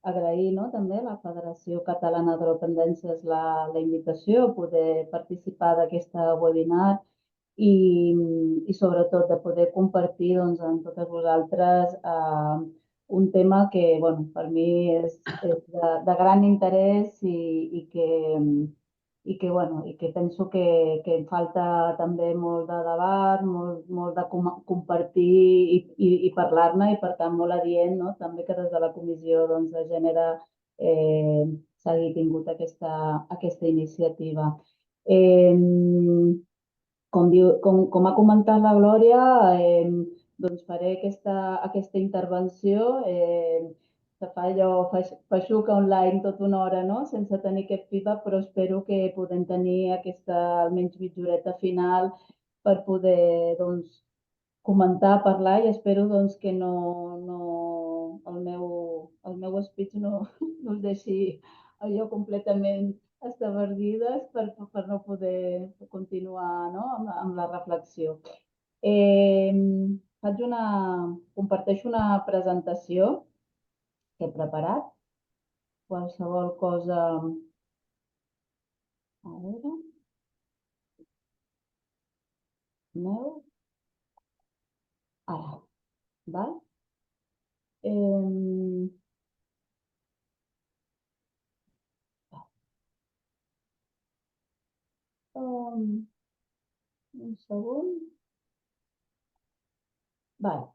agrair també a la Federació Catalana de Dependències la invitació a poder participar d'aquesta webinar i sobretot de poder compartir amb totes vosaltres un tema que per mi és de gran interès i que penso que em falta també molt de debat, molt de compartir i parlar-ne i per tant molt adient també que des de la Comissió de Gènere s'hagi tingut aquesta iniciativa. Com ha comentat la Glòria, faré aquesta intervenció. Se fa allò feixuca online tota una hora, sense tenir aquest feedback, però espero que podem tenir almenys mitja horeta final per poder comentar, parlar i espero que el meu speech no us deixi allò completament estabordides per no poder continuar amb la reflexió. Comparteixo una presentació que he preparat. Qualsevol cosa... A veure... Meu... Ara, val? Un segon. Val.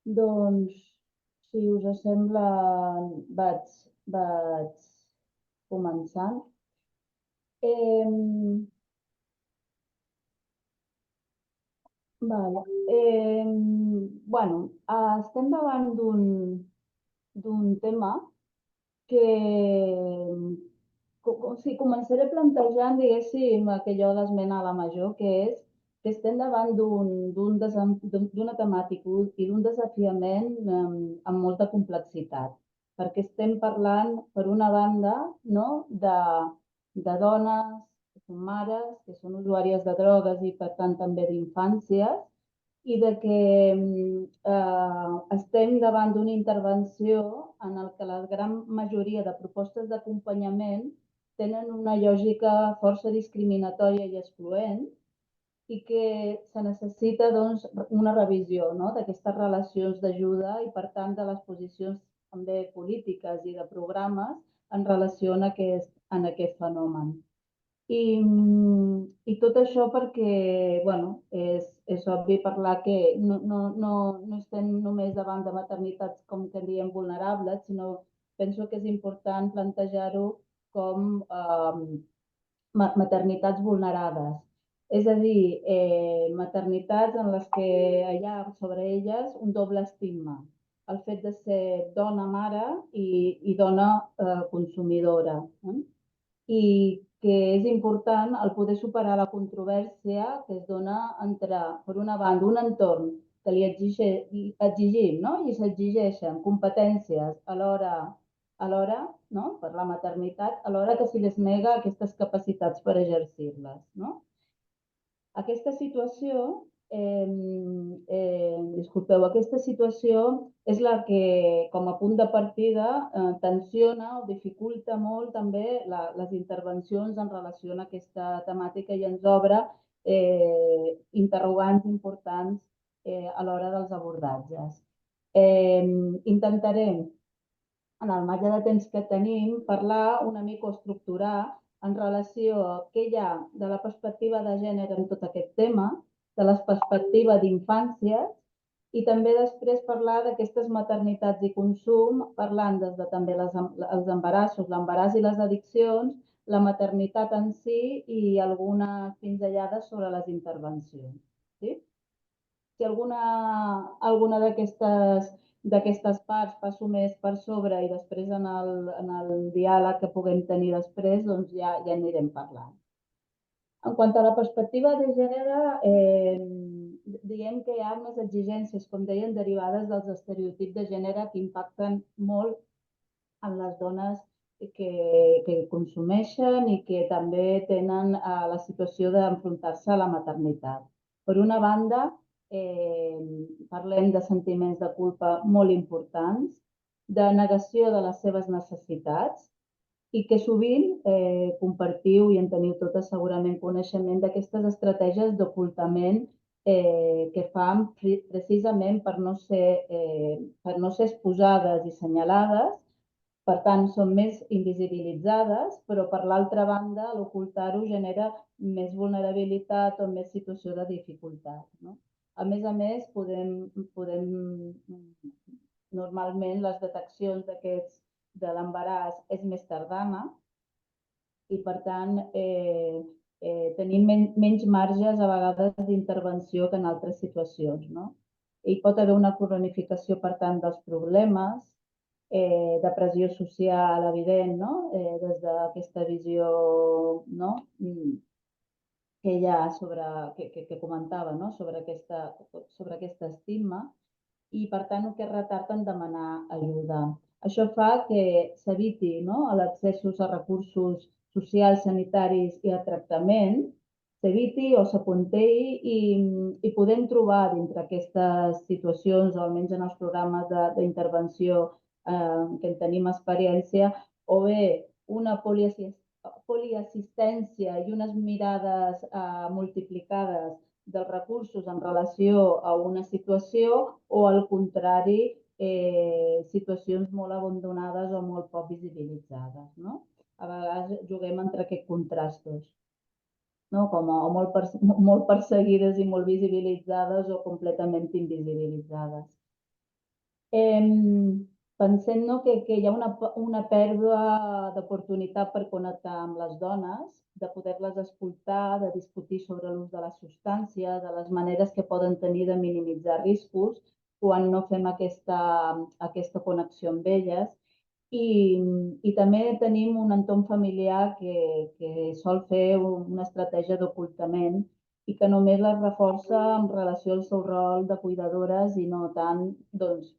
Doncs, si us sembla, vaig començant. Estem davant d'un tema que començaré plantejant, diguéssim, aquello de l'esmena a la major, que és que estem davant d'una temàtica i d'un desafiament amb molta complexitat, perquè estem parlant, per una banda, de dones que són mares, que són usuàries de drogues i, per tant, també d'infàncies, i de que estem davant d'una intervenció en què la gran majoria de propostes d'acompanyament tenen una lògica força discriminatòria i excloent i que se necessita una revisió d'aquestes relacions d'ajuda i, per tant, de les posicions també polítiques i de programes en relació amb aquest fenomen. I tot això perquè és obvi parlar que no estem només davant de maternitats, com que diem, vulnerables, sinó penso que és important plantejar-ho com maternitats vulnerades. És a dir, maternitats en les que hi ha sobre elles un doble estigma. El fet de ser dona mare i dona consumidora. I que és important el poder superar la controvèrsia que es dona entre, per una banda, un entorn que li exigim i s'exigeixen competències alhora per la maternitat, alhora que se li nega aquestes capacitats per exercir-les. Aquesta situació, aquesta situació és la que, com a punt de partida, tensiona o dificulta molt també les intervencions en relació amb aquesta temàtica i ens obre interrogants importants a l'hora dels abordatges. Intentaré, en el marge de temps que tenim, parlar una mica o estructurar en relació a què hi ha de la perspectiva de gènere en tot aquest tema, de la perspectiva d'infàncies i també després parlar d'aquestes maternitats i consum, parlant des de també els embarassos, l'embaràs i les addiccions, la maternitat en si i algunes pinzellades sobre les intervencions. Sí? Si alguna d'aquestes parts passo més per sobre i després en el diàleg que puguem tenir després, doncs ja anirem parlant. En quant a la perspectiva de gènere, diem que hi ha unes exigències, com deien, derivades dels estereotips de gènere que impacten molt en les dones que consumeixen i que també tenen la situació d'enfrontar-se a la maternitat. Per una banda, parlem de sentiments de culpa molt importants, de negació de les seves necessitats i que sovint compartiu i en teniu totes segurament coneixement d'aquestes estratègies d'ocultament que fan precisament per no ser exposades i assenyalades. Per tant, són més invisibilitzades, però per l'altra banda, l'ocultar-ho genera més vulnerabilitat o més situació de dificultat. No? A més, normalment les deteccions de l'embaràs és més tardana i, per tant, tenim menys marges a vegades d'intervenció que en altres situacions. No? Hi pot haver una cronificació, per tant, dels problemes, de pressió social evident, no? Des d'aquesta visió, no? Que hi ha que comentava, no? sobre aquest estigma, i per tant que retarden en demanar ajuda. Això fa que s'eviti, no? l'accés a recursos socials, sanitaris i a tractament, s'eviti o s'apuntei i podem trobar dintre aquestes situacions, o almenys en els programes d'intervenció que en tenim experiència, o bé una poliassistència i unes mirades multiplicades dels recursos en relació a una situació o, al contrari, situacions molt abandonades o molt poc visibilitzades. No? A vegades juguem entre aquests contrastos, no? Com o molt perseguides i molt visibilitzades o completament invisibilitzades. Pensem, no, que hi ha una pèrdua d'oportunitat per connectar amb les dones, de poder-les escoltar, de discutir sobre l'ús de la substància, de les maneres que poden tenir de minimitzar riscos quan no fem aquesta connexió amb elles. I també tenim un entorn familiar que sol fer una estratègia d'ocultament i que només les reforça en relació al seu rol de cuidadores i no tant, doncs,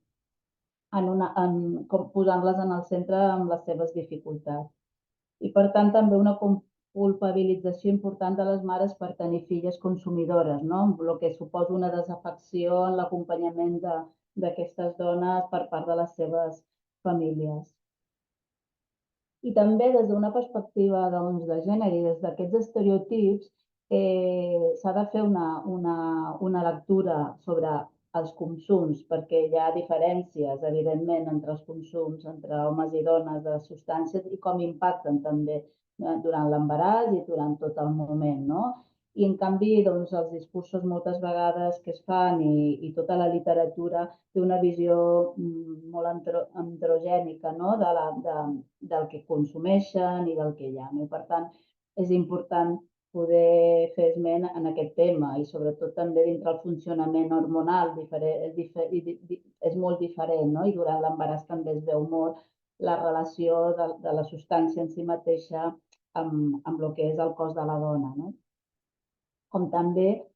posant-les en el centre amb les seves dificultats. I, per tant, també una culpabilització important de les mares per tenir filles consumidores, no? El que suposa una desafecció en l'acompanyament d'aquestes dones per part de les seves famílies. I també des d'una perspectiva de gènere i des d'aquests estereotips s'ha de fer una lectura sobre els consums, perquè hi ha diferències, evidentment, entre els consums entre homes i dones de substàncies i com impacten també durant l'embaràs i durant tot el moment. No? I, en canvi, doncs, els discursos moltes vegades que es fan i tota la literatura té una visió molt androgènica, no? Del que consumeixen i del que hi ha. No? I, per tant, és important poder fer esment en aquest tema i sobretot també dintre el funcionament hormonal és molt diferent, no? I durant l'embaràs també es veu molt la relació de la substància en si mateixa amb el que és el cos de la dona. No? Com també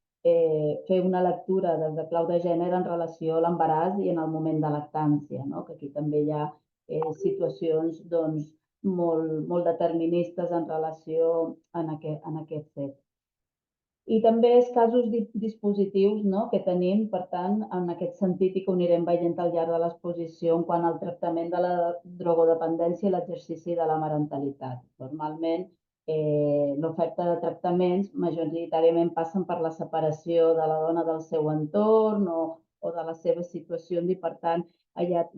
fer una lectura des de clau de gènere en relació a l'embaràs i en el moment de lactància, no? Que aquí també hi ha situacions doncs, molt deterministes en relació a aquest fet. I també els casos dispositius, no? Que tenim, per tant, en aquest sentit i que ho anirem veient al llarg de l'exposició en quant al tractament de la drogodependència i l'exercici de la marentalitat. Normalment, l'oferta de tractaments majoritàriament passen per la separació de la dona del seu entorn o de les seves situacions i, per tant, hi ha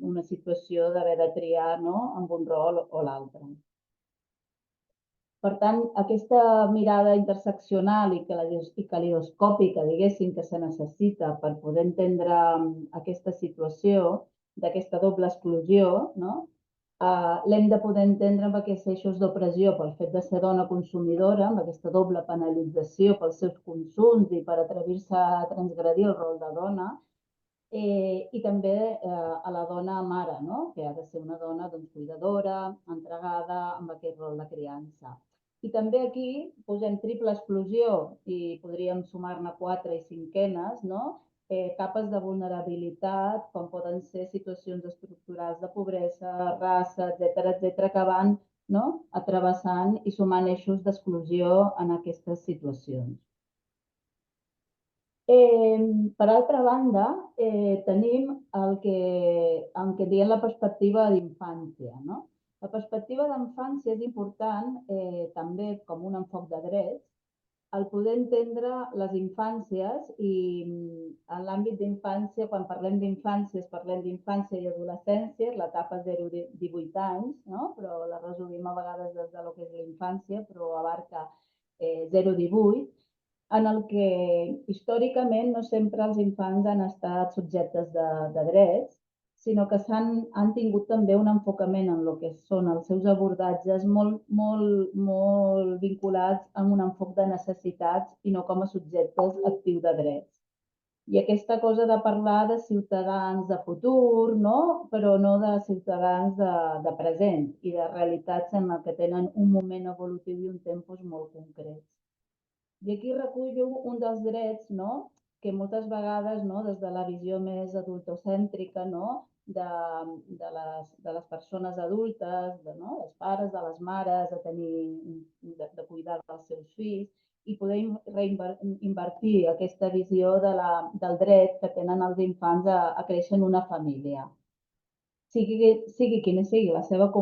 una situació d'haver de triar, no? Amb un rol o l'altre. Per tant, aquesta mirada interseccional i calidoscòpica, diguéssim, que se necessita per poder entendre aquesta situació d'aquesta doble exclusió, no? L'hem de poder entendre amb aquests eixos d'opressió pel fet de ser dona consumidora, amb aquesta doble penalització pels seus consums i per atrevir-se a transgredir el rol de dona, i també a la dona mare, no? Que ha de ser una dona doncs, cuidadora, entregada, amb aquest rol de criança. I també aquí posem triple exclusió i podríem sumar-ne 4 i 5enes, no? Capes de vulnerabilitat, com poden ser situacions estructurals de pobresa, raça, etcètera, que van, no? Travessant i sumant eixos d'exclusió en aquestes situacions. Per altra banda, tenim el que diem la perspectiva d'infància, no? La perspectiva d'infància és important també com un enfoc de drets, el poder entendre les infàncies i en l'àmbit d'infància, quan parlem d'infàncies, parlem d'infància i adolescència, l'etapa 0-18 anys, no? Però la resumim a vegades des de lo que és la infància, però abarca 0-18, en el que històricament no sempre els infants han estat subjectes de drets, sinó que han tingut també un enfocament en el que són els seus abordatges molt vinculats amb un enfoc de necessitats i no com a subjectes actius de drets. I aquesta cosa de parlar de ciutadans de futur, no? Però no de ciutadans de present i de realitats en el que tenen un moment evolutiu i un tempos molt concrets. I aquí recullo un dels drets, no?, que moltes vegades, no?, des de la visió més adultocèntrica, no?, de les persones adultes, no?, dels pares, de les mares, de cuidar dels seus fills, i poder invertir aquesta visió del dret que tenen els infants a créixer en una família. Sigui quina sigui la seva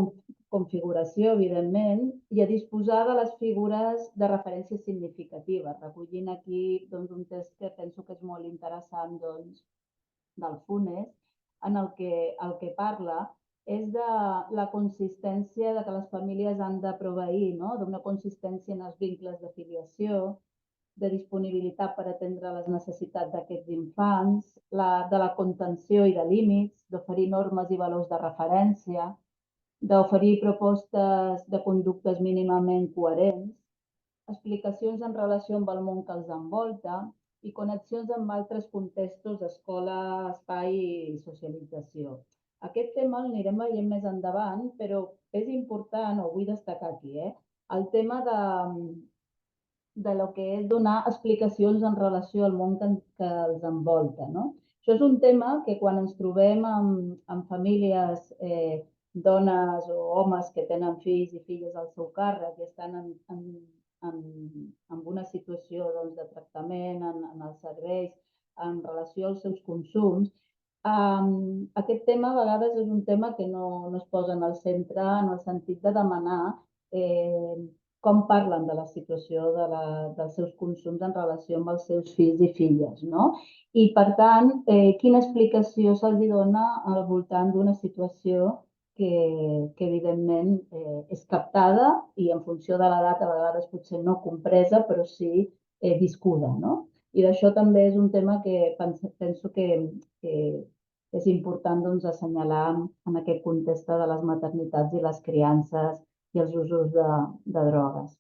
configuració, evidentment, i a disposar de les figures de referència significatives, recollint aquí un text que penso que és molt interessant del Funes, en el que parla és de la consistència de que les famílies han de proveir, no?, d'una consistència en els vincles de filiació, de disponibilitat per atendre les necessitats d'aquests infants, de la contenció i de límits, d'oferir normes i valors de referència, d'oferir propostes de conductes mínimament coherents, explicacions en relació amb el món que els envolta i connexions amb altres contextos d'escola, espai i socialització. Aquest tema el anirem veient més endavant, però és important, ho vull destacar aquí, el tema de lo que és donar explicacions en relació al món que els envolta, no? Això és un tema que quan ens trobem amb famílies, dones o homes que tenen fills i filles al seu càrrec i estan en una situació de tractament en els serveis en relació als seus consums, aquest tema a vegades és un tema que no es posa en el centre en el sentit de demanar com parlen de la situació dels seus consums en relació amb els seus fills i filles, no? I, per tant, quina explicació se'ls dona al voltant d'una situació que evidentment, és captada i en funció de l'edat a vegades potser no compresa, però sí viscuda, no? I d'això també és un tema que penso que és important assenyalar en aquest context de les maternitats i les criances i els usos de drogues.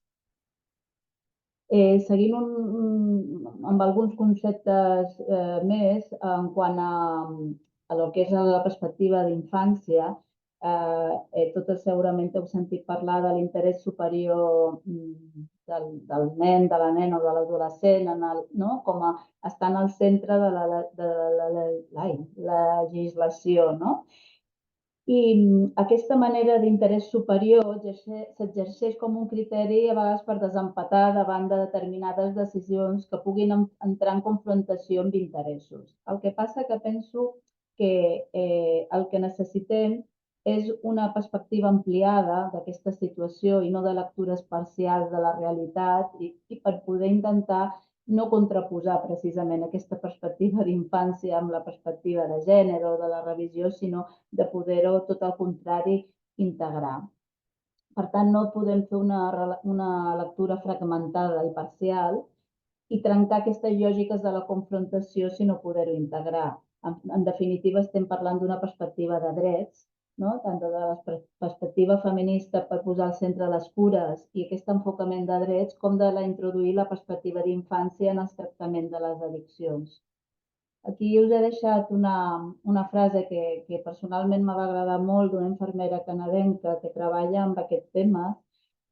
Seguint amb alguns conceptes més en quant a el que és la perspectiva d'infància, totes segurament heu sentit parlar de l'interès superior del nen, de la nena o de l'adolescent, no? Com a estar en el centre de la legislació, no? I aquesta manera d'interès superior s'exerceix com un criteri a vegades per desempatar davant de determinades decisions que puguin entrar en confrontació amb interessos. El que passa que penso que el que necessitem és una perspectiva ampliada d'aquesta situació i no de lectures parcials de la realitat i per poder intentar no contraposar precisament aquesta perspectiva d'infància amb la perspectiva de gènere o de la revisió, sinó de poder-ho, tot el contrari, integrar. Per tant, no podem fer una lectura fragmentada i parcial i trencar aquestes lògiques de la confrontació, sinó poder-ho integrar. En definitiva, estem parlant d'una perspectiva de drets, no? Tant de la perspectiva feminista per posar al centre les cures i aquest enfocament de drets, com de introduir la perspectiva d'infància en el tractament de les addiccions. Aquí us he deixat una frase que personalment m'ha agradar molt d'una infermera canadenca que treballa amb aquest tema,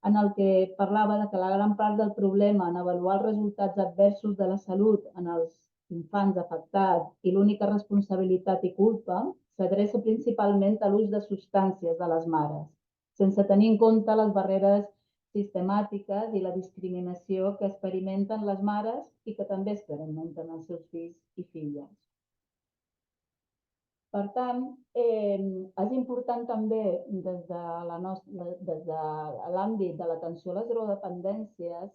en el que parlava de que la gran part del problema en avaluar els resultats adversos de la salut en els infants afectats i l'única responsabilitat i culpa s'adreça principalment a l'ús de substàncies de les mares, sense tenir en compte les barreres sistemàtiques i la discriminació que experimenten les mares i que també experimenten els seus fills i filles. Per tant, és important també des de l'àmbit de l'atenció a les drogodependències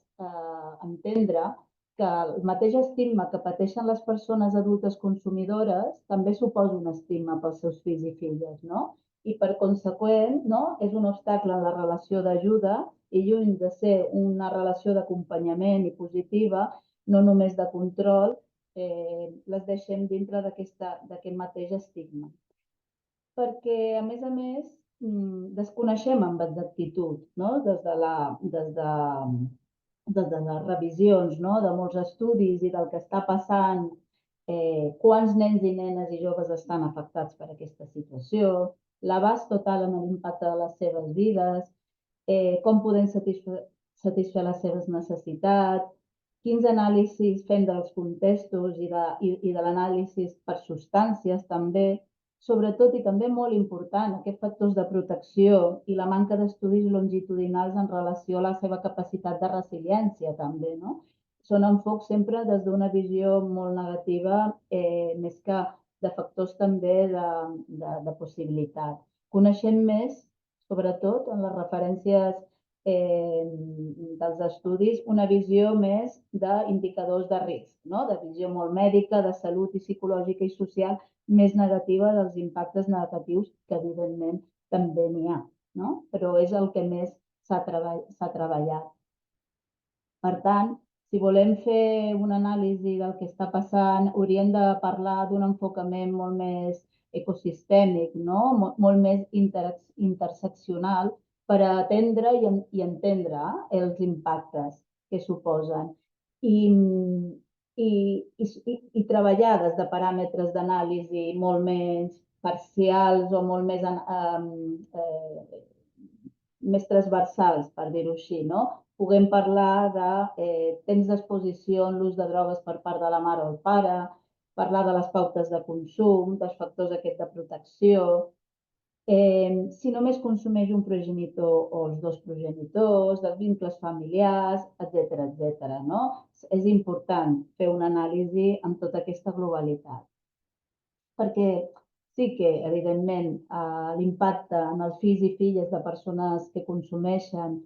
entendre que el mateix estigma que pateixen les persones adultes consumidores també suposa un estigma pels seus fills i filles, no? I per conseqüent, no? És un obstacle en la relació d'ajuda i lluny de ser una relació d'acompanyament i positiva, no només de control, les deixem dintre d'aquest mateix estigma. Perquè, a més, desconeixem amb exactitud, no? Des de les revisions, no? De molts estudis i del que està passant, quants nens i nenes i joves estan afectats per aquesta situació, l'abast total en l'impacte de les seves vides, com podem satisfer les seves necessitats, quins anàlisis fem dels contextos i de l'anàlisi per substàncies també, sobretot i també molt important, aquests factors de protecció i la manca d'estudis longitudinals en relació a la seva capacitat de resiliència també, no? Són enfocs sempre des d'una visió molt negativa, més que de factors també de possibilitat. Coneixem més, sobretot en les referències dels estudis, una visió més d'indicadors de risc, no? De visió molt mèdica, de salut i psicològica i social, més negativa dels impactes negatius, que evidentment també n'hi ha, no? Però és el que més s'ha treballat. Per tant, si volem fer una anàlisi del que està passant, hauríem de parlar d'un enfocament molt més ecosistèmic, no? Molt més interseccional per atendre i entendre els impactes que suposen. I treballar des de paràmetres d'anàlisi molt més parcials o molt més transversals, per dir-ho així, no? Puguem parlar de temps d'exposició en l'ús de drogues per part de la mare o el pare, parlar de les pautes de consum, dels factors aquests de protecció, si només consumeix un progenitor o els dos progenitors, dels vincles familiars, etc., no? És important fer una anàlisi amb tota aquesta globalitat. Perquè sí que, evidentment, l'impacte en els fills i filles de persones que consumeixen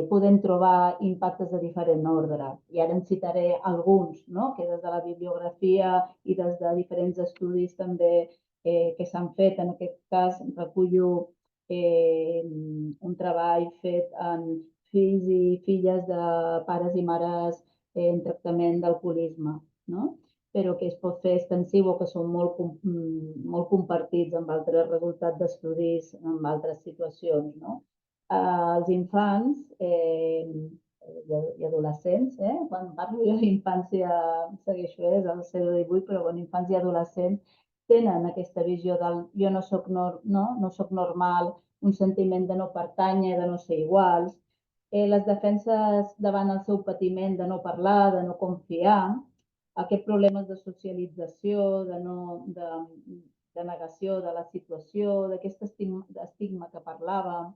podem trobar impactes de diferent ordre. I ara en citaré alguns, no? Que des de la bibliografia i des de diferents estudis també que s'han fet. En aquest cas, recullo un treball fet en fills i filles de pares i mares en tractament d'alcoholisme, no? Però que es pot fer extensiu o que són molt compartits amb altres resultats d'estudis en altres situacions, no? Els infants i adolescents, quan parlo jo d'infància segueixo, és el 0-18, però infants i adolescents tenen aquesta visió del jo no soc normal, un sentiment de no pertànyer, de no ser iguals, les defenses davant el seu patiment, de no parlar, de no confiar, aquests problemes de socialització, de negació de la situació, d'aquest estigma que parlàvem,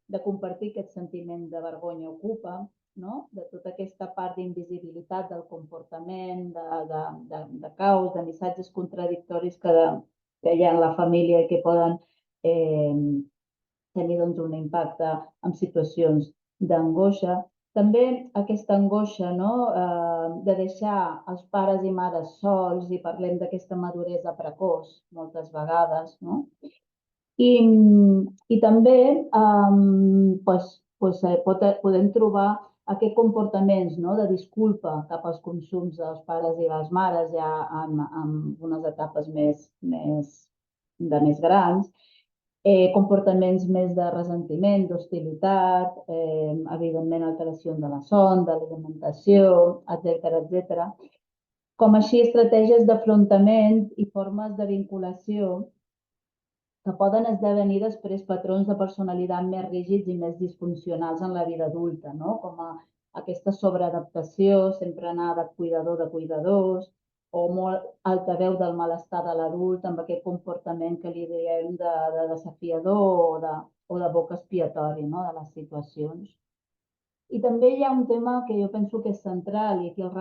de compartir aquest sentiment de vergonya ocupa, no? De tota aquesta part d'invisibilitat del comportament, de caos, de missatges contradictoris que hi ha en la família i que poden tenir doncs, un impacte en situacions d'angoixa. També aquesta angoixa, no? De deixar els pares i mares sols, i parlem d'aquesta maduresa precoç moltes vegades, no? I també podem trobar aquests comportaments, no? De disculpa cap als consums dels pares i les mares ja en unes etapes de més grans, comportaments més de ressentiment, d'hostilitat, evidentment alteracions de la son, de l'alimentació, etc. Com així estratègies d'afrontament i formes de vinculació que poden esdevenir després patrons de personalitat més rígids i més disfuncionals en la vida adulta, no? Com aquesta sobreadaptació, sempre anar de cuidador de cuidadors, o molt altaveu del malestar de l'adult amb aquest comportament que li diem de desafiador o de boc expiatori, no? De les situacions. I també hi ha un tema que jo penso que és central i aquí el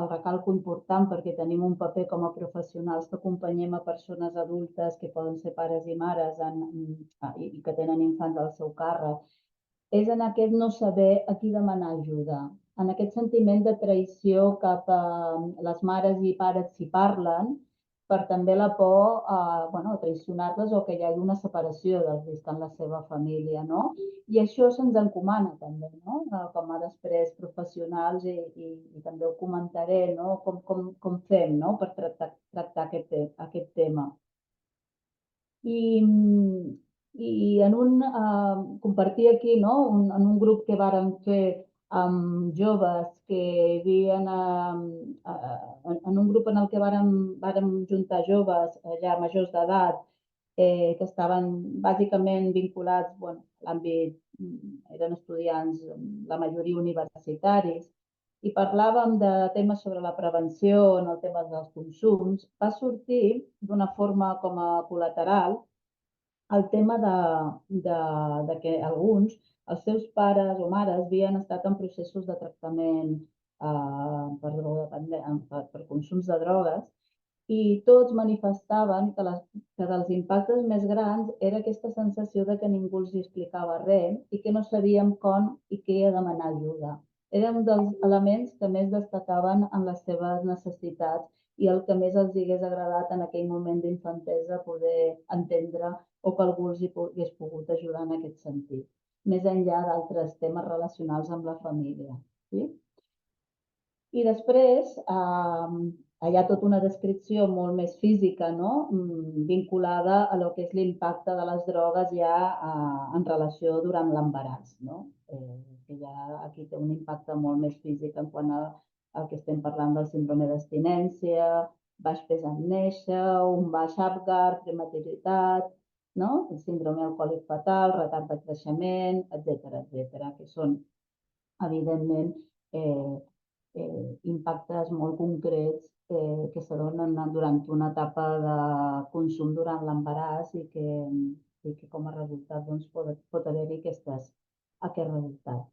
recalco important perquè tenim un paper com a professionals que acompanyem a persones adultes que poden ser pares i mares i que tenen infants al seu càrrec, és en aquest no saber a qui demanar ajuda, en aquest sentiment de traïció cap a les mares i pares si parlen, per també la por a traicionar-les o que hi hagi una separació dels que estan en la seva família, no? I això se'ns encomana també, no? Com a després professionals i també ho comentaré, no? Com fem, no? Per tractar aquest tema. I compartir aquí, no? En un grup que vàrem fer amb joves que vivien en un grup en el que vàrem juntar joves ja majors d'edat que estaven bàsicament vinculats a l'àmbit, eren estudiants, la majoria universitaris, i parlàvem de temes sobre la prevenció en el tema dels consums, va sortir d'una forma com a col·lateral el tema que alguns, els seus pares o mares, havien estat en processos de tractament per consums de drogues i tots manifestaven que dels impactes més grans era aquesta sensació de que ningú els explicava res i que no sabíem com i què demanar ajuda. Era un dels elements que més destacaven en les seves necessitats i el que més els hagués agradat en aquell moment d'infantesa poder entendre o que algú els hi hagués pogut ajudar en aquest sentit, més enllà d'altres temes relacionals amb la família. Sí? I després hi ha tota una descripció molt més física, no? Vinculada a lo que és l'impacte de les drogues ja en relació durant l'embaràs, no? Que ja aquí té un impacte molt més físic en quant al que estem parlant del síndrome d'abstinència, baix pes en néixer, un baix Apgar, premateritat, no? El síndrome alcohòlic fatal, retard de creixement, etc., que són, evidentment, impactes molt concrets que se donen durant una etapa de consum durant l'embaràs i que com a resultat doncs, pot haver-hi aquest resultat.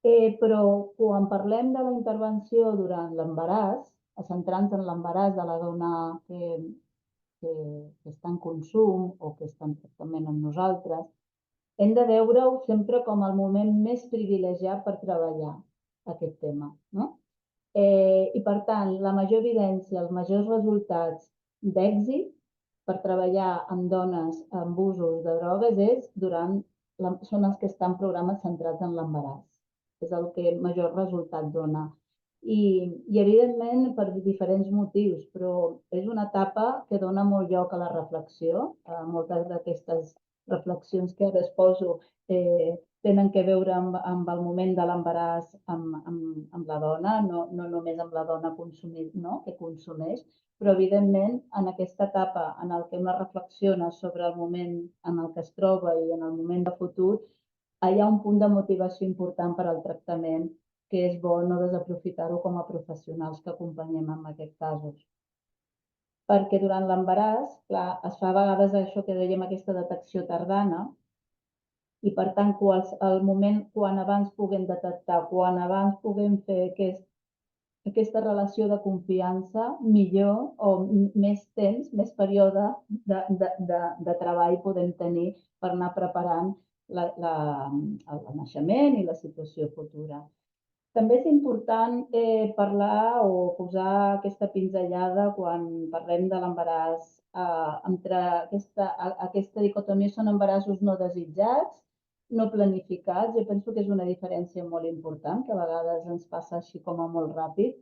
Però quan parlem de la intervenció durant l'embaràs, centrant-nos en l'embaràs de la dona que està en consum o que està en tractament amb nosaltres, hem de veure-ho sempre com el moment més privilegiat per treballar aquest tema, no? I per tant, la major evidència, els majors resultats d'èxit per treballar amb dones amb usos de drogues són els que estan en programes centrats en l'embaràs. És el que major resultat dona. I evidentment per diferents motius, però és una etapa que dona molt lloc a la reflexió. Moltes d'aquestes reflexions que ara exposo tenen que veure amb el moment de l'embaràs amb la dona, no només amb la dona que consumeix, però evidentment en aquesta etapa en el que una reflexiona sobre el moment en el que es troba i en el moment de futur, hi ha un punt de motivació important per al tractament que és bo no desaprofitar-ho com a professionals que acompanyem en aquests casos. Perquè durant l'embaràs, clar, es fa a vegades això que dèiem, aquesta detecció tardana, i per tant, el moment quan abans puguem detectar, quan abans puguem fer aquesta relació de confiança, millor o més temps, més període de treball podem tenir per anar preparant el naixement i la situació futura. També és important parlar o posar aquesta pinzellada quan parlem de l'embaràs entre aquesta dicotomia, són embarassos no desitjats, no planificats. Jo penso que és una diferència molt important, que a vegades ens passa així com a molt ràpid.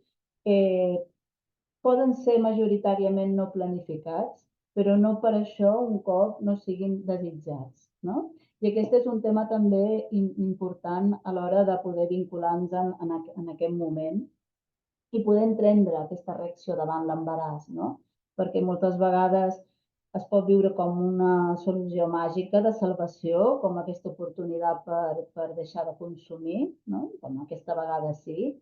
Poden ser majoritàriament no planificats, però no per això un cop no siguin desitjats, no? I aquest és un tema també important a l'hora de poder vincular-nos en aquest moment i poder entendre aquesta reacció davant l'embaràs, no? Perquè moltes vegades es pot viure com una solució màgica de salvació, com aquesta oportunitat per deixar de consumir, no? Com aquesta vegada sí.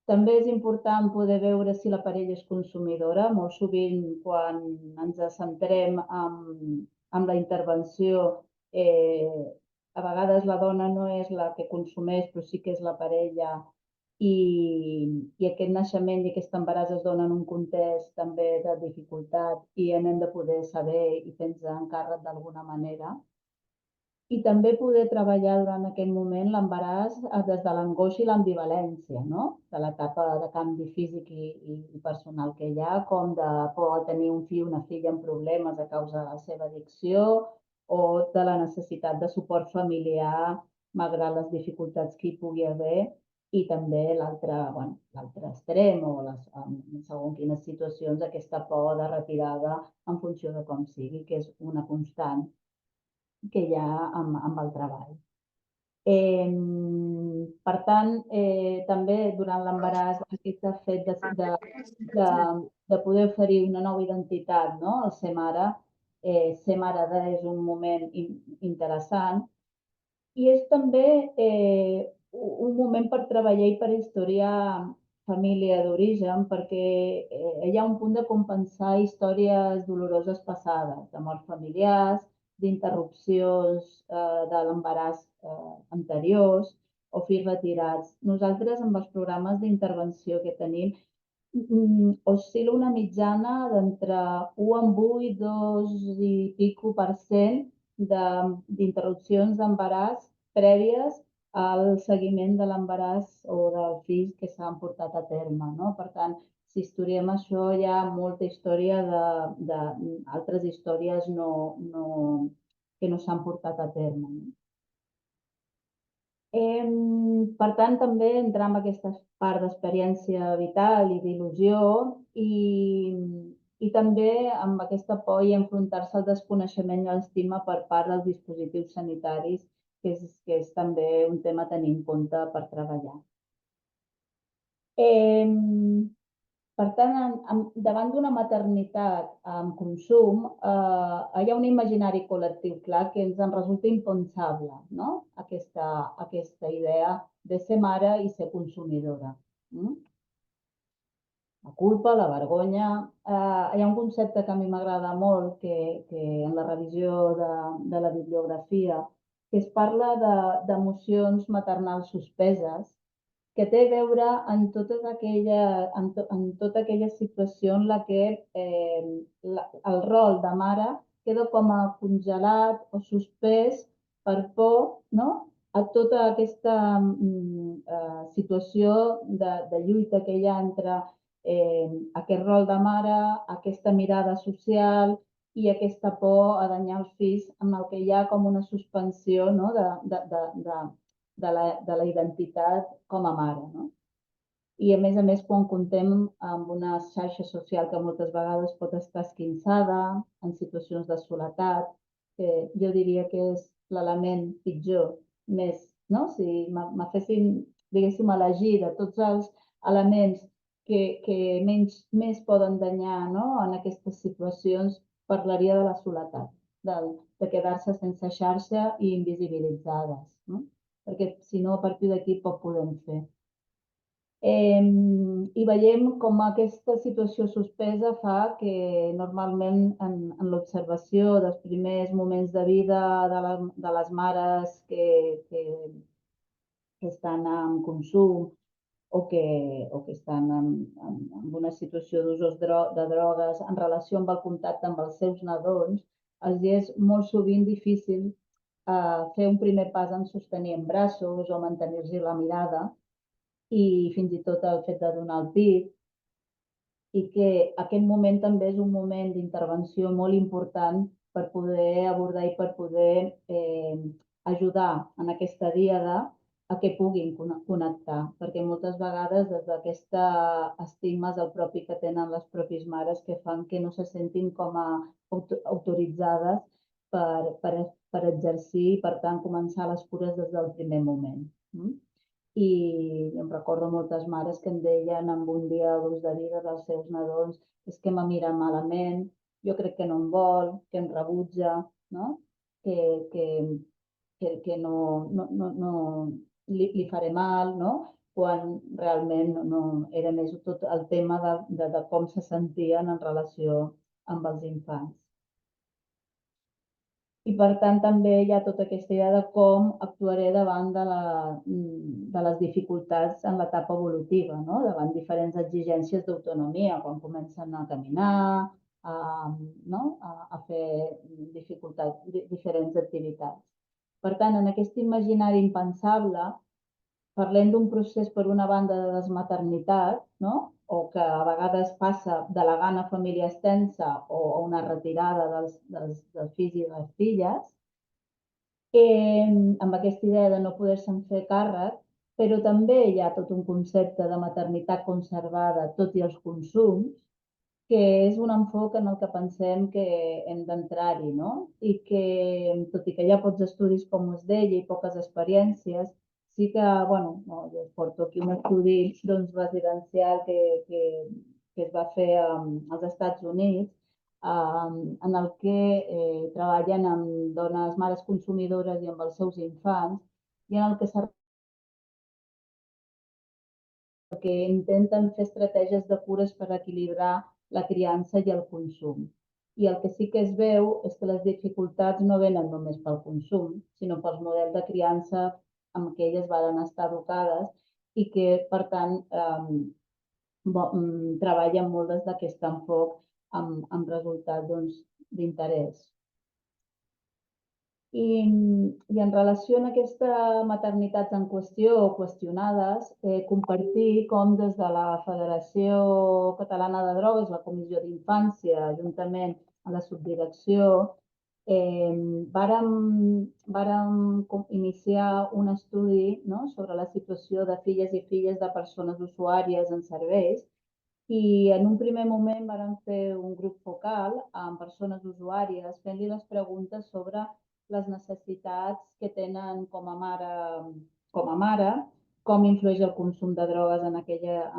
També és important poder veure si la parella és consumidora. Molt sovint, quan ens centrem en la intervenció, a vegades la dona no és la que consumeix, però sí que és la parella, i aquest naixement i aquest embaràs es dona en un context també de dificultat i hem de poder saber i fer-nos encàrrec d'alguna manera. I també poder treballar durant aquest moment l'embaràs des de l'angoixa i l'ambivalència, no? De l'etapa de canvi físic i personal que hi ha, com de por a tenir un fill o una filla amb problemes a causa de la seva addicció o de la necessitat de suport familiar malgrat les dificultats que hi pugui haver i també l'altre extrem o en segons quines situacions aquesta por de retirada en funció de com sigui, que és una constant que hi ha amb el treball. Per tant, també durant l'embaràs aquest fet de, de poder oferir una nova identitat, no? El ser mare és un moment interessant i és també un moment per treballar i per historiar família d'origen, perquè hi ha un punt de compensar històries doloroses passades, de morts familiars, d'interrupcions de l'embaràs anteriors o fills retirats. Nosaltres, amb els programes d'intervenció que tenim, oscil·la una mitjana d'entre 1,8, 2 i pico per cent d'interrupcions d'embaràs prèvies al seguiment de l'embaràs o del fill que s'han portat a terme. No? Per tant, si historiem això, hi ha molta història d'altres històries que no s'han portat a terme. No? Per tant, també entrar en aquesta part d'experiència vital i d'il·lusió i també amb aquesta por i enfrontar-se al desconeixement i a l'estima per part dels dispositius sanitaris, que és també un tema a tenir en compte per treballar. Per tant, davant d'una maternitat amb consum, hi ha un imaginari col·lectiu clar que ens en resulta impensable, no? Aquesta idea de ser mare i ser consumidora. La culpa, la vergonya. Hi ha un concepte que a mi m'agrada molt, que en la revisió de la bibliografia, que es parla d'emocions maternals suspeses, que té a veure en tota aquella situació en la que el rol de mare queda com a congelat o suspès per por, no? A tota aquesta situació de lluita que hi ha entre aquest rol de mare, aquesta mirada social i aquesta por a danyar els fills, amb el que hi ha com una suspensió, no? De la identitat com a mare. No? I a més, quan comptem amb una xarxa social que moltes vegades pot estar esquinçada, en situacions de soledat, que jo diria que és l'element pitjor, més, no? Si me fessin, diguéssim, elegir de tots els elements que més poden danyar, no? En aquestes situacions, parlaria de la soledat, de quedar-se sense xarxa i invisibilitzades. No? Perquè si no, a partir d'aquí poc podem fer. I veiem com aquesta situació suspesa fa que normalment en l'observació dels primers moments de vida de les mares que estan en consum o que estan en una situació d'usos de drogues en relació amb el contacte amb els seus nadons, els és molt sovint difícil fer un primer pas en sostenir en braços o mantenir-los la mirada i fins i tot el fet de donar el pit, i que aquest moment també és un moment d'intervenció molt important per poder abordar i per poder ajudar en aquesta díada a que puguin connectar, perquè moltes vegades des d'aquesta estigmes el propi que tenen les pròpies mares que fan que no se sentin com a autoritzades per exercir i, per tant, començar les cures des del primer moment. I em recordo moltes mares que em deien en un dia o dos de vida dels seus nadons és que me mira malament, jo crec que no em vol, que em rebutja, no? que, que, que no li faré mal, no? Quan realment no, era més tot el tema de com se sentien en relació amb els infants. I per tant també hi ha tota aquesta idea de com actuaré davant de les dificultats en l'etapa evolutiva, no? Davant diferents exigències d'autonomia, quan comencen a caminar, a, no? a fer diferents activitats. Per tant, en aquest imaginari impensable, parlem d'un procés, per una banda, de desmaternitat, no? O que a vegades passa de la gana família extensa o a una retirada dels fills i les filles, amb aquesta idea de no poder-se'n fer càrrec, però també hi ha tot un concepte de maternitat conservada, tot i els consums, que és un enfocament en el que pensem que hem d'entrar-hi, no? I que, tot i que hi ha pocs estudis, com us deia, i poques experiències, sí que, bueno, no, jo porto aquí un estudi doncs, residencial que es va fer als Estats Units, en el que treballen amb dones, mares consumidores i amb els seus infants, i en el que que intenten fer estratègies de cures per equilibrar la criança i el consum. I el que sí que es veu és que les dificultats no venen només pel consum, sinó pels models de criança amb què elles varen estar educades i que, per tant, treballen molt des d'aquest enfoc amb resultats d'interès. I en relació a aquesta maternitats en qüestió o qüestionades, compartir com des de la Federació Catalana de Drogues, la Comissió d'Infància, juntament amb la subdirecció, vàrem iniciar un estudi, no?, sobre la situació de filles i filles de persones usuàries en serveis, i en un primer moment vàrem fer un grup focal amb persones usuàries fent-li les preguntes sobre les necessitats que tenen com a mare, com influeix el consum de drogues en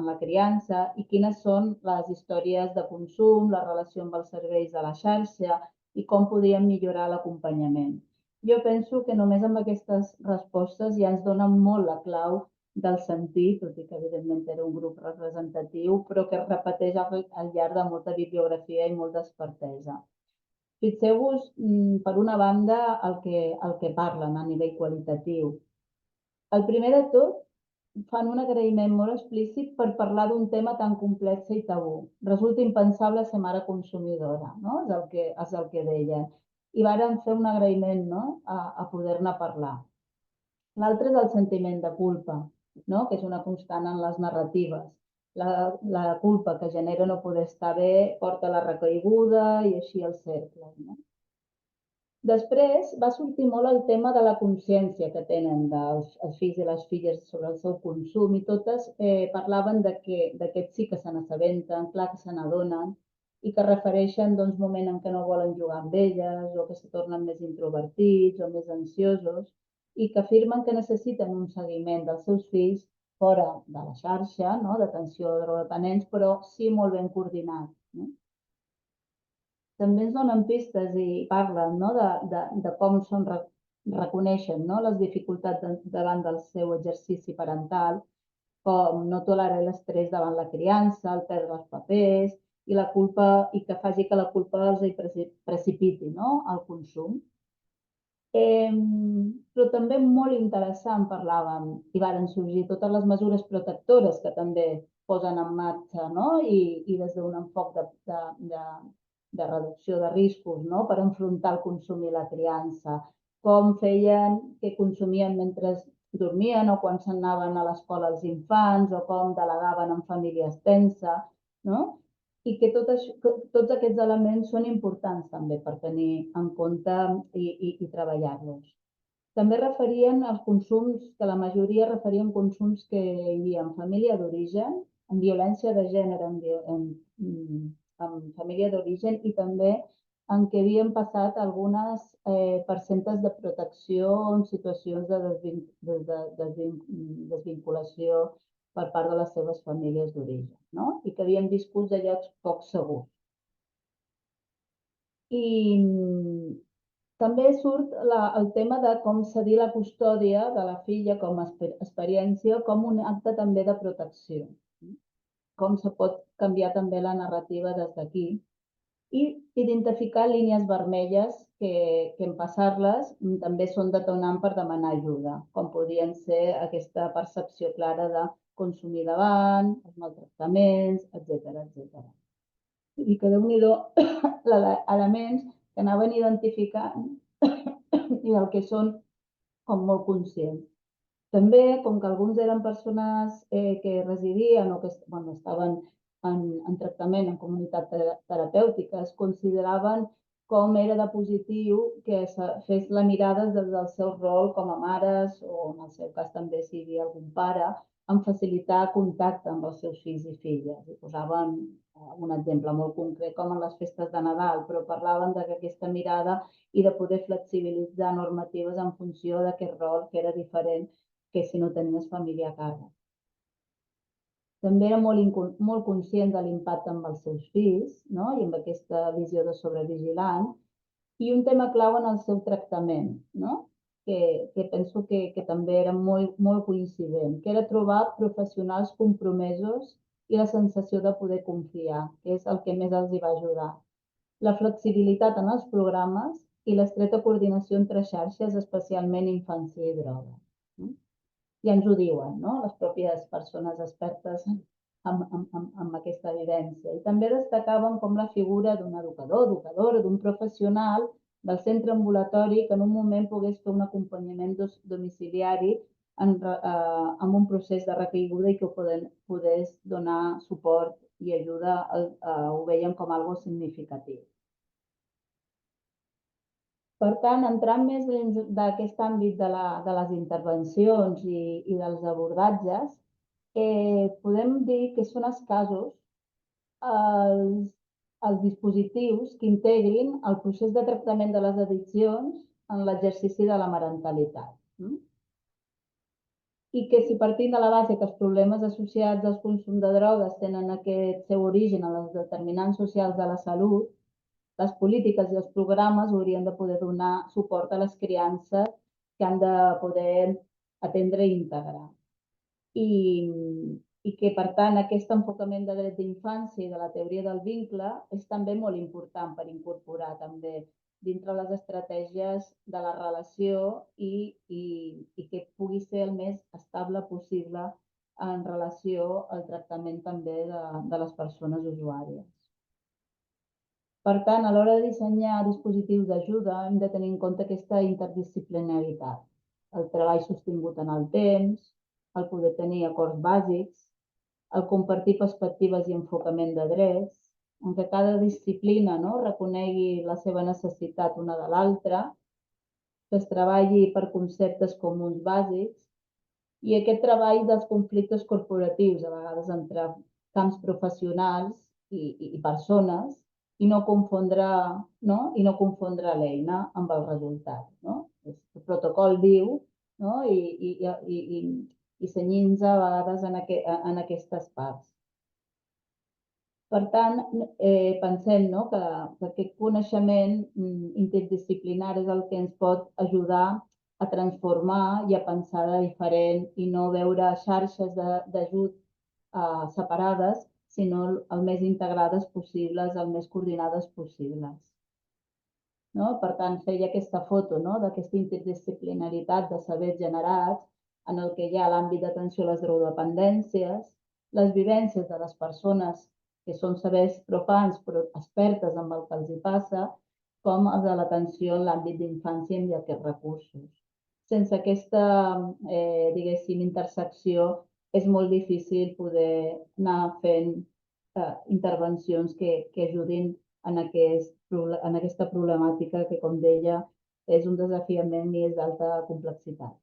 la criança i quines són les històries de consum, la relació amb els serveis de la xarxa i com podríem millorar l'acompanyament. Jo penso que només amb aquestes respostes ja ens donen molt la clau del sentit, tot i que evidentment era un grup representatiu, però que es repeteix al llarg de molta bibliografia i molta expertesa. Fixeu-vos, per una banda, el que parlen a nivell qualitatiu. El primer de tot, fan un agraïment molt explícit per parlar d'un tema tan complex i tabú. Resulta impensable ser mare consumidora, no? És el que deien. I varen fer un agraïment, no?, a poder-ne parlar. L'altre és el sentiment de culpa, no?, que és una constant en les narratives. La culpa que genera no poder estar bé porta a la recaiguda i així els cercles, no? Després va sortir molt el tema de la consciència que tenen els fills i les filles sobre el seu consum i totes parlaven d'aquest sí que se n'assabenten, clar que se n'adonen i que refereixen moments en què no volen jugar amb elles o que se tornen més introvertits o més ansiosos i que afirmen que necessiten un seguiment dels seus fills fora de la xarxa, no?, d'atenció a drogodependents, però sí molt ben coordinat. No? També ens donen pistes i parlen, no?, de com reconeixen, no?, les dificultats davant del seu exercici parental, com no tolerar l'estrès davant la criança, el perdre els papers i la culpa, i que faci que la culpa els hi precipiti, no?, al consum. Però també molt interessant parlàvem i varen sorgir totes les mesures protectores que també posen en marxa, no?, i des d'un enfoc de reducció de riscos, no?, per enfrontar el consum i la criança, com feien que consumien mentre dormien o quan s'anaven a l'escola els infants o com delegaven en família extensa, no?, i que tots aquests elements són importants també per tenir en compte i treballar-los. També referien als consums, que la majoria referien consums que hi havia en família d'origen, en violència de gènere, en família d'origen i també en què havien passat algunes percentes de protecció en situacions de desvinculació per part de les seves famílies d'origen, no?, i que havien viscut de llocs poc segurs. I també surt el tema de com cedir la custòdia de la filla com a experiència, com un acte també de protecció. Com se pot canviar també la narrativa des d'aquí i identificar línies vermelles que en passar-les també són detonant per demanar ajuda, com podrien ser aquesta percepció clara de consumir davant, els maltractaments, etc. I que Déu-n'hi-do elements que anaven identificant i del que són com molt conscients. També, com que alguns eren persones que residien o que estaven en tractament en comunitats terapèutiques, consideraven com era de positiu que fes la mirada des del seu rol com a mares o, en el seu cas també, si hi havia algun pare, en facilitar contacte amb els seus fills i filles. I posaven un exemple molt concret com en les festes de Nadal, però parlaven d'aquesta mirada i de poder flexibilitzar normatives en funció d'aquest rol que era diferent que si no tenies família a càrrec. També era molt conscient de l'impacte amb els seus fills, no? I amb aquesta visió de sobrevigilant. I un tema clau en el seu tractament, no? que penso que també era molt coincident, que era trobar professionals compromesos i la sensació de poder confiar, que és el que més els hi va ajudar. La flexibilitat en els programes i l'estreta coordinació entre xarxes, especialment infància i droga. Ja ens ho diuen, no? Les pròpies persones expertes amb aquesta vivència. I també destacaven com la figura d'un educador, educadora, d'un professional del centre ambulatori que en un moment pogués fer un acompanyament domiciliari amb un procés de recaiguda i que podés donar suport i ajuda, ho veien com algo significatiu. Per tant, entrant més dins d'aquest àmbit de les intervencions i dels abordatges, podem dir que són escassos els dispositius que integrin el procés de tractament de les addiccions en l'exercici de la marentalitat. I que si partim de la base que els problemes associats al consum de drogues tenen aquest seu origen en els determinants socials de la salut, les polítiques i els programes haurien de poder donar suport a les criances que han de poder atendre i integrar. I que, per tant, aquest enfocament de dret d'infància i de la teoria del vincle és també molt important per incorporar també dintre les estratègies de la relació i que pugui ser el més estable possible en relació al tractament també de les persones usuàries. Per tant, a l'hora de dissenyar dispositius d'ajuda hem de tenir en compte aquesta interdisciplinaritat, el treball sostingut en el temps, el poder tenir acords bàsics, el compartir perspectives i enfocament de drets, en què cada disciplina reconegui la seva necessitat una de l'altra, que es treballi per conceptes comuns bàsics i aquest treball dels conflictes corporatius, a vegades entre camps professionals i persones, i no confondre l'eina amb el resultat. El protocol diu i cenyint-se a vegades en aquestes parts. Per tant, pensem que aquest coneixement interdisciplinari és el que ens pot ajudar a transformar i a pensar de diferent i no veure xarxes d'ajut separades, sinó el més integrades possibles, el més coordinades possibles. Per tant, feia aquesta foto d'aquesta interdisciplinaritat de sabers generats en el que hi ha l'àmbit d'atenció a les drogodependències, les vivències de les persones que són sabers profans però expertes en el que els hi passa, com els de l'atenció en l'àmbit d'infància i aquests recursos. Sense aquesta, diguéssim, intersecció és molt difícil poder anar fent intervencions que ajudin en aquesta problemàtica que, com deia, és un desafiament i és d'alta complexitat.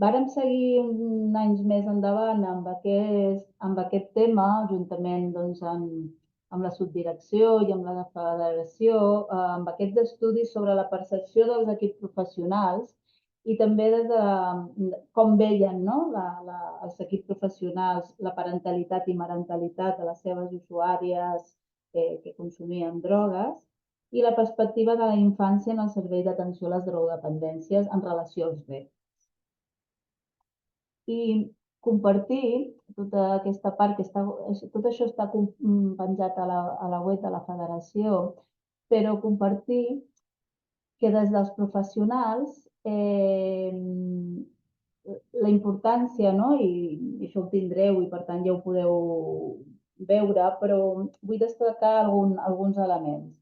Vàrem seguir anys més endavant amb aquest tema, juntament amb la subdirecció i amb la federació, amb aquests estudis sobre la percepció dels equips professionals i també des de com veien els equips professionals la parentalitat i marentalitat de les seves usuàries que consumien drogues i la perspectiva de la infància en el servei d'atenció a les drogodependències en relació als reptes. I compartir tota aquesta part que tot això està penjat a la web de la federació, però compartir que des dels professionals la importància, no? I això ho tindreu i per tant ja ho podeu veure, però vull destacar alguns elements.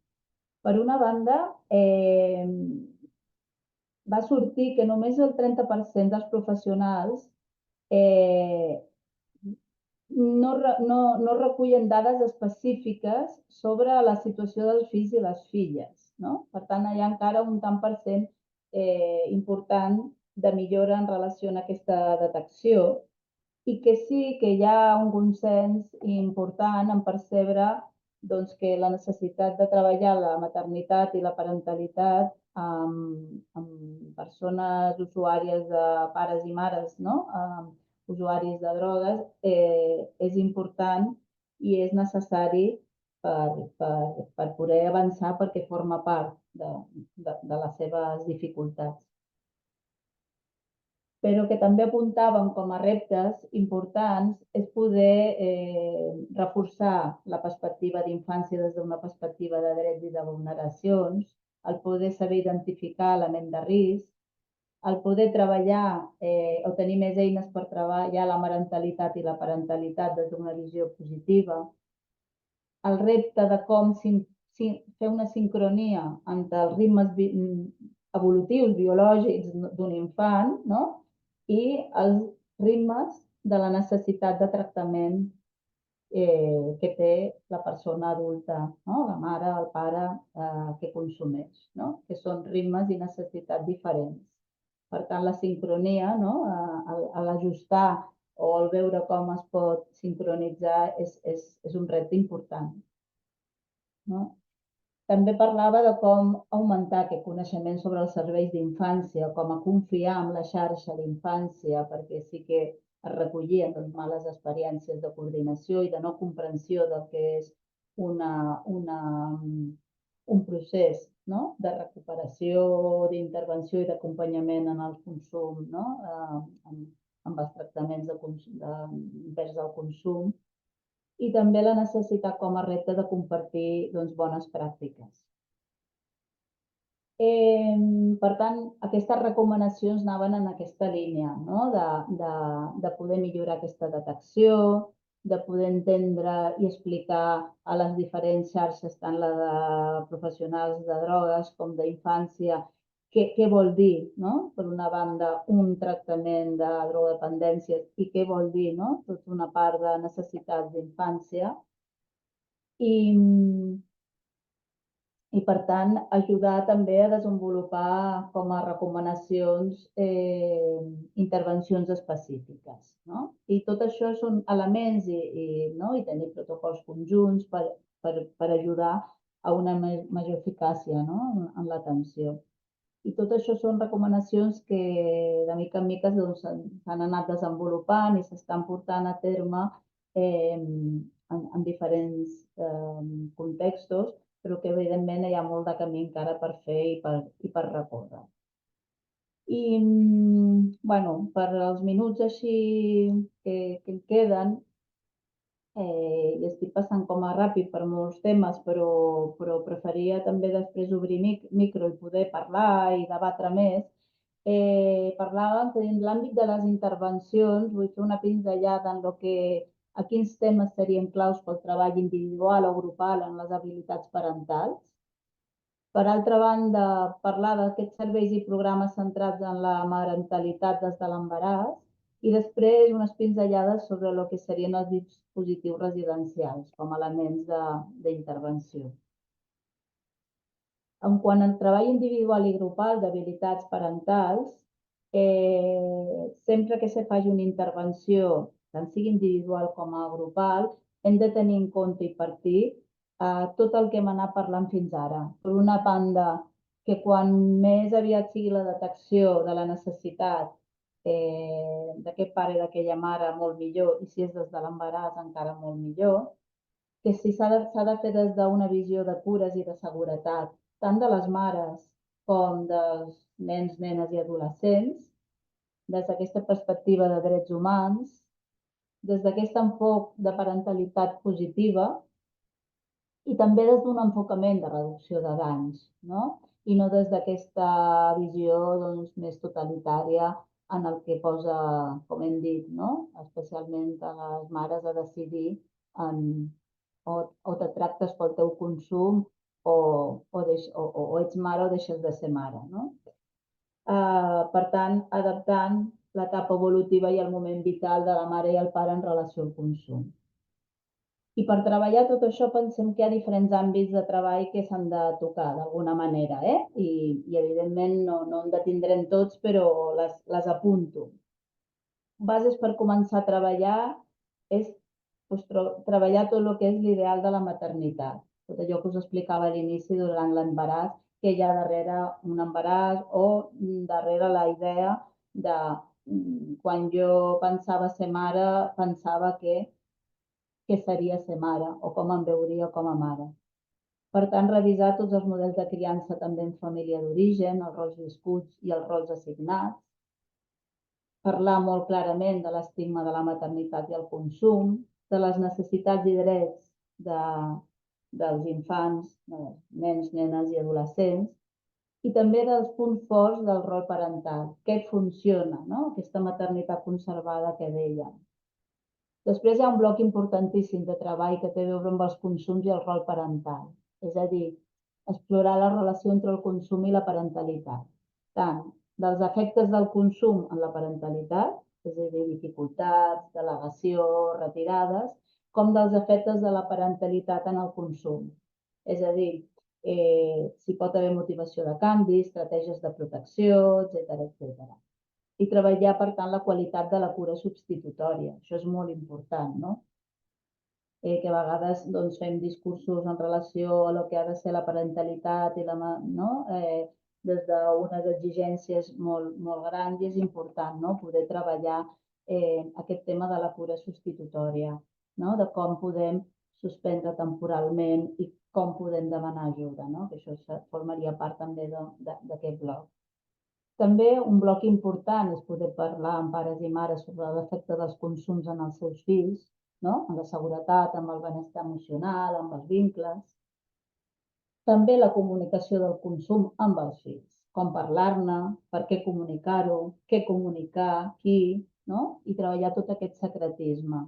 Per una banda, va sortir que només el 30% dels professionals no recullen dades específiques sobre la situació dels fills i les filles. No? Per tant, hi ha encara un tant per cent important de millora en relació a aquesta detecció i que sí que hi ha un consens important en percebre doncs, que la necessitat de treballar la maternitat i la parentalitat amb persones usuàries de pares i mares, no? Usuaris de drogues, és important i és necessari per poder avançar perquè forma part de les seves dificultats. Però que també apuntàvem com a reptes importants és poder reforçar la perspectiva d'infància des d'una perspectiva de drets i de vulneracions, el poder saber identificar element de risc, el poder treballar o tenir més eines per treballar la marentalitat i la parentalitat des d'una visió positiva, el repte de com fer una sincronia entre els ritmes evolutius, biològics d'un infant, no? I els ritmes de la necessitat de tractament que té la persona adulta, no? La mare, el pare que consumeix, no? Que són ritmes i necessitats diferents. Per tant, la sincronia, no? L'ajustar o el veure com es pot sincronitzar és un repte important. No? També parlava de com augmentar aquest coneixement sobre els serveis d'infància, com a confiar en la xarxa d'infància, perquè sí que es recollien doncs, males experiències de coordinació i de no comprensió del que és un procés, no? De recuperació, d'intervenció i d'acompanyament en el consum, no? Amb els tractaments vers el consum, i també la necessitat com a repte de compartir doncs, bones pràctiques. Per tant, aquestes recomanacions anaven en aquesta línia, no? de poder millorar aquesta detecció, de poder entendre i explicar a les diferents xarxes, tant la de professionals de drogues com d'infància, què vol dir, no? Per una banda, un tractament de drogodependències i què vol dir, no? Tota una part de necessitats d'infància. I per tant, ajudar també a desenvolupar com a recomanacions intervencions específiques. No? I tot això són elements i tenir protocols conjunts per ajudar a una major eficàcia, no? En l'atenció. I tot això són recomanacions que de mica en mica s'han anat desenvolupant i s'estan portant a terme en diferents contextos, però que evidentment hi ha molt de camí encara per fer i per recórrer. I bueno, per als minuts així que em queden, i estic passant com a ràpid per molts temes, però preferia també després obrir micro i poder parlar i debatre més. Parlàvem que dins l'àmbit de les intervencions vull fer una pinzellada en a quins temes serien claus pel treball individual o grupal en les habilitats parentals. Per altra banda, parlar d'aquests serveis i programes centrats en la marentalitat des de l'embaràs i després unes pinzellades sobre el que serien els dispositius residencials com a elements d'intervenció. En quant al treball individual i grupal d'habilitats parentals, sempre que se faci una intervenció, tant sigui individual com a grupal, hem de tenir en compte i partir tot el que hem anat parlant fins ara. Per una banda, que quan més aviat sigui la detecció de la necessitat d'aquest pare i d'aquella mare, molt millor, i si és des de l'embaràs encara molt millor, que si s'ha de fer des d'una visió de cures i de seguretat, tant de les mares com dels nens, nenes i adolescents, des d'aquesta perspectiva de drets humans, des d'aquest enfoc de parentalitat positiva i també des d'un enfocament de reducció de danys, no? I no des d'aquesta visió doncs, més totalitària en el que posa, com hem dit, no? Especialment a les mares a decidir en, o te tractes pel teu consum o ets mare o deixes de ser mare, no? Per tant, adaptant l'etapa evolutiva i el moment vital de la mare i el pare en relació al consum. I per treballar tot això pensem que hi ha diferents àmbits de treball que s'han de tocar d'alguna manera, I evidentment no en detindrem tots, però les apunto. Bases per començar a treballar és doncs, treballar tot el que és l'ideal de la maternitat. Tot allò que us explicava a l'inici durant l'embaràs, que hi ha darrere un embaràs o darrere la idea de quan jo pensava ser mare, pensava que seria ser mare o com em veuria com a mare. Per tant, revisar tots els models de criança també en família d'origen, els rols viscuts i els rols assignats, parlar molt clarament de l'estigma de la maternitat i el consum, de les necessitats i drets dels infants, nens, nenes i adolescents, i també dels punts forts del rol parental, què funciona, no? Aquesta maternitat conservada que dèiem. Després hi ha un bloc importantíssim de treball que té a veure amb els consums i el rol parental, és a dir, explorar la relació entre el consum i la parentalitat, tant dels efectes del consum en la parentalitat, és a dir, dificultats, delegació, retirades, com dels efectes de la parentalitat en el consum. És a dir, si pot haver motivació de canvi, estratègies de protecció, etc. I treballar, per tant, la qualitat de la cura substitutòria. Això és molt important, no? Que a vegades doncs, fem discursos en relació a el que ha de ser la parentalitat i no? Des d'unes exigències molt grans i és important, no? Poder treballar aquest tema de la cura substitutòria, no? De com podem suspendre temporalment i com podem demanar ajuda, no? Que això formaria part també d'aquest bloc. També un bloc important és poder parlar amb pares i mares sobre l'efecte dels consums en els seus fills, no? En la seguretat, amb el benestar emocional, amb els vincles. També la comunicació del consum amb els fills, com parlar-ne, per què comunicar-ho, què comunicar, qui, no? I treballar tot aquest secretisme,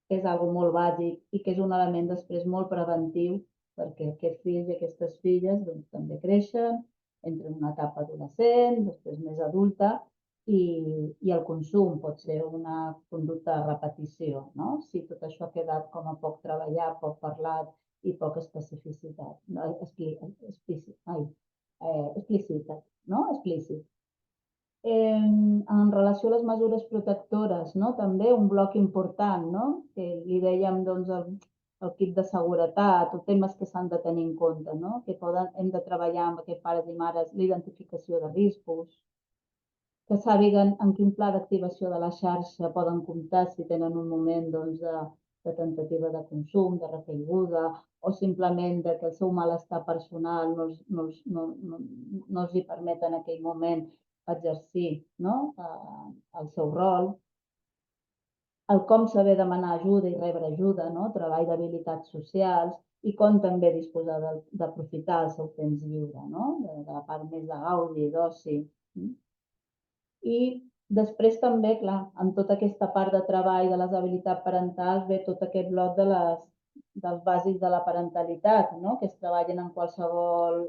que és algo molt bàsic i que és un element després molt preventiu perquè aquests fills i aquestes filles doncs, també creixen, entren en una etapa adolescent, després més adulta, i el consum pot ser una conducta de repetició, no? Si tot això ha quedat com a poc treballat, poc parlat i poca especificitat, no? Explícita, no? Explícit. En relació a les mesures protectores, no? També un bloc important, no? Que li dèiem doncs, el kit de seguretat o temes que s'han de tenir en compte, no? Que hem de treballar amb aquests pares i mares l'identificació de riscos, que sàpiguen en quin pla d'activació de la xarxa poden comptar si tenen un moment doncs, de temptativa de consum, de recaiguda, o simplement que el seu malestar personal no els hi permet en aquell moment exercir, no? El seu rol. El com saber demanar ajuda i rebre ajuda, no? Treball d'habilitats socials i com també disposar d'aprofitar el seu temps lliure, no? De la part més de gaudi, d'oci. I després també, clar, amb tota aquesta part de treball de les habilitats parentals ve tot aquest bloc dels bàsics de la parentalitat, no? Que es treballen en qualsevol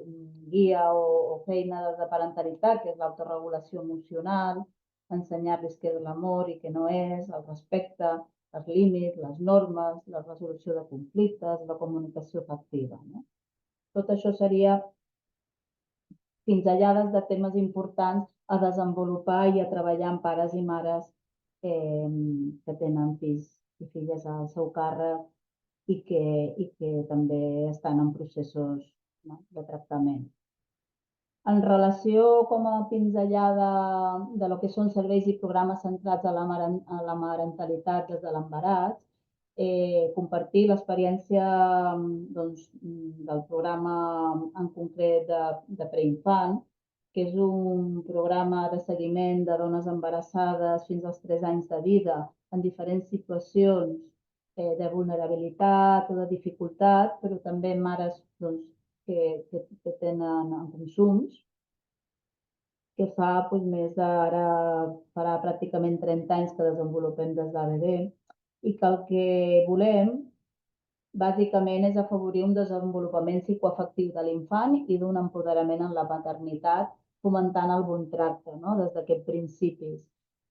guia o feina de parentalitat, que és l'autoregulació emocional, ensenyar-los què és l'amor i què no és, el respecte, els límits, les normes, la resolució de conflictes, la comunicació efectiva. No? Tot això seria pinzellades de temes importants a desenvolupar i a treballar amb pares i mares que tenen fills i filles al seu càrrec i que també estan en processos de tractament. En relació com a pinzellada de lo que són serveis i programes centrats a la marentalitat des de l'embaràs, compartir l'experiència doncs, del programa en concret de preinfant, que és un programa de seguiment de dones embarassades fins als 3 anys de vida en diferents situacions de vulnerabilitat o de dificultat, però també mares doncs, que tenen consums, que fa més d'ara, farà pràcticament 30 anys que desenvolupem des d'ABB, i que el que volem bàsicament és afavorir un desenvolupament psicoafectiu de l'infant i d'un empoderament en la paternitat, fomentant el bon tracte, no? Des d'aquests principis.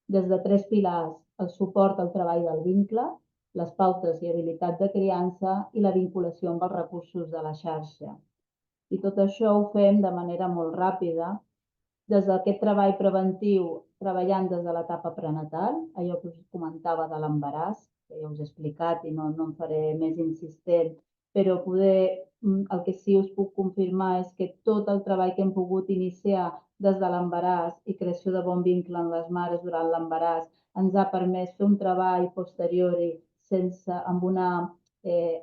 Des de 3 pilars: el suport al treball del vincle, les pautes i habilitats de criança i la vinculació amb els recursos de la xarxa. I tot això ho fem de manera molt ràpida, des d'aquest treball preventiu, treballant des de l'etapa prenatal, allò que us comentava de l'embaràs, que ja us he explicat i no en faré més insistent, però el que sí us puc confirmar és que tot el treball que hem pogut iniciar des de l'embaràs i creació de bon vincle amb les mares durant l'embaràs ens ha permès fer un treball posteriori amb una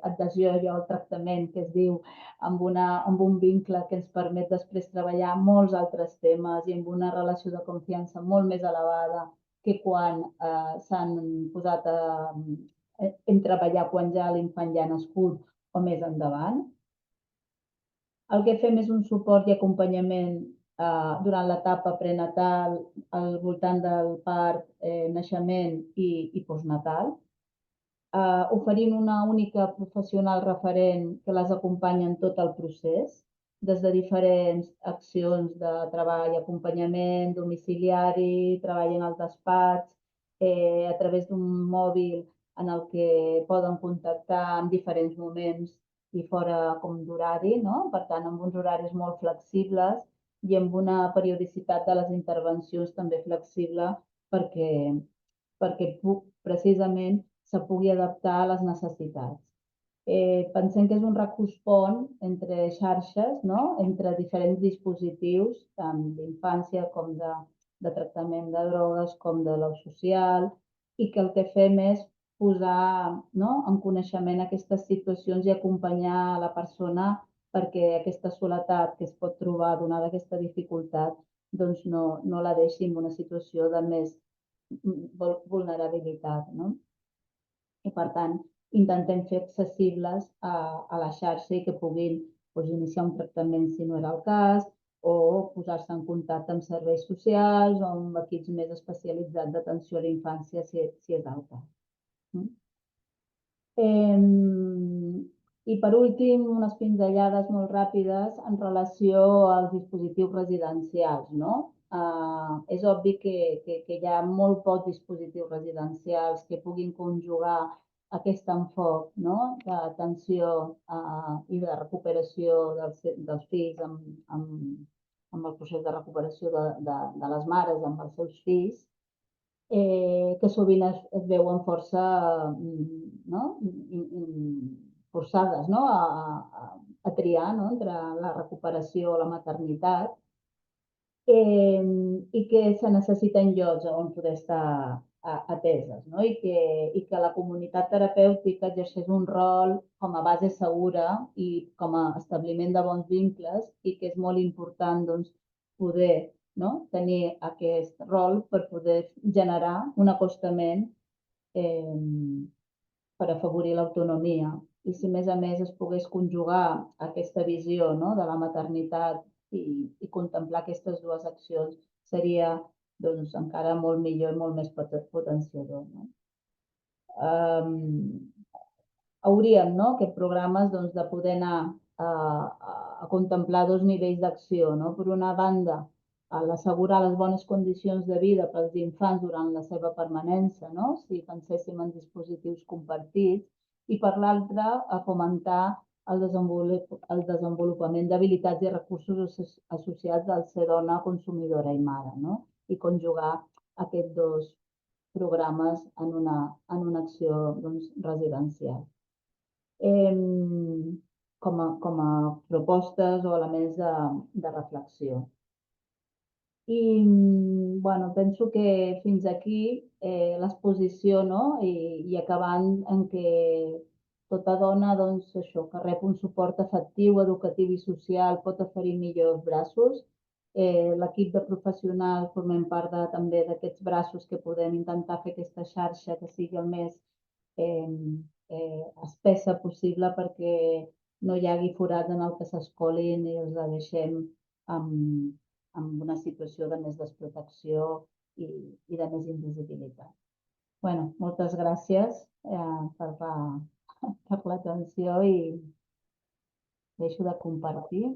adhesió al tractament, que es diu, amb un vincle que ens permet després treballar molts altres temes i amb una relació de confiança molt més elevada que quan s'han posat en treballar quan ja l'infant ja ha nascut o més endavant. El que fem és un suport i acompanyament durant l'etapa prenatal al voltant del part, naixement i postnatal, oferint una única professional referent que les acompanya en tot el procés, des de diferents accions de treball, acompanyament domiciliari, treball en el despatx, a través d'un mòbil en el que poden contactar en diferents moments i fora com d'horari, no? Per tant, amb uns horaris molt flexibles i amb una periodicitat de les intervencions també flexible perquè precisament se pugui adaptar a les necessitats. Pensem que és un recurs pont entre xarxes, no? Entre diferents dispositius, tant d'infància com de tractament de drogues, com de l'ús social, i que el que fem és posar, no, en coneixement aquestes situacions i acompanyar la persona perquè aquesta soledat que es pot trobar donada aquesta dificultat doncs no la deixi en una situació de més vulnerabilitat, no? I per tant, intentem fer accessibles a la xarxa i que puguin iniciar un tractament si no era el cas, o posar-se en contacte amb serveis socials o amb equips més especialitzats d'atenció a la infància si és el cas. I per últim, unes pinzellades molt ràpides en relació als dispositius residencials, no? És obvi que hi ha molt pocs dispositius residencials que puguin conjugar aquest enfocament, no? D'atenció i de recuperació dels fills amb el procés de recuperació de les mares amb els seus fills, que sovint es veuen força forçades, no? A triar, no? Entre la recuperació o la maternitat, i que se necessiten llocs on poder estar ateses, no? I que la comunitat terapèutica exerceix un rol com a base segura i com a establiment de bons vincles, i que és molt important doncs, poder, no? Tenir aquest rol per poder generar un acostament per afavorir l'autonomia. I si a més es pogués conjugar aquesta visió, no? De la maternitat i contemplar aquestes dues accions, seria doncs, encara molt millor i molt més potenciador. No? Hauríem, no? Aquests programes doncs, de poder anar a contemplar dos nivells d'acció. No? Per una banda, assegurar les bones condicions de vida pels infants durant la seva permanència, no? Si penséssim en dispositius compartits, i per l'altra, a fomentar el desenvolupament d'habilitats i recursos associats al ser dona consumidora i mare, no? I conjugar aquests dos programes en una acció doncs, residencial. Com a propostes o elements de reflexió. I bueno, penso que fins aquí l'exposició, no? I acabant en què tota dona doncs, això, que rep un suport afectiu, educatiu i social pot oferir millors braços L'equip de professionals formem part també d'aquests braços que podem intentar fer aquesta xarxa que sigui el més espessa possible perquè no hi hagi forats en el que s'escolin i els la deixem amb una situació de més desprotecció i de més invisibilitat. Bueno, moltes gràcies per l'atenció i deixo de compartir.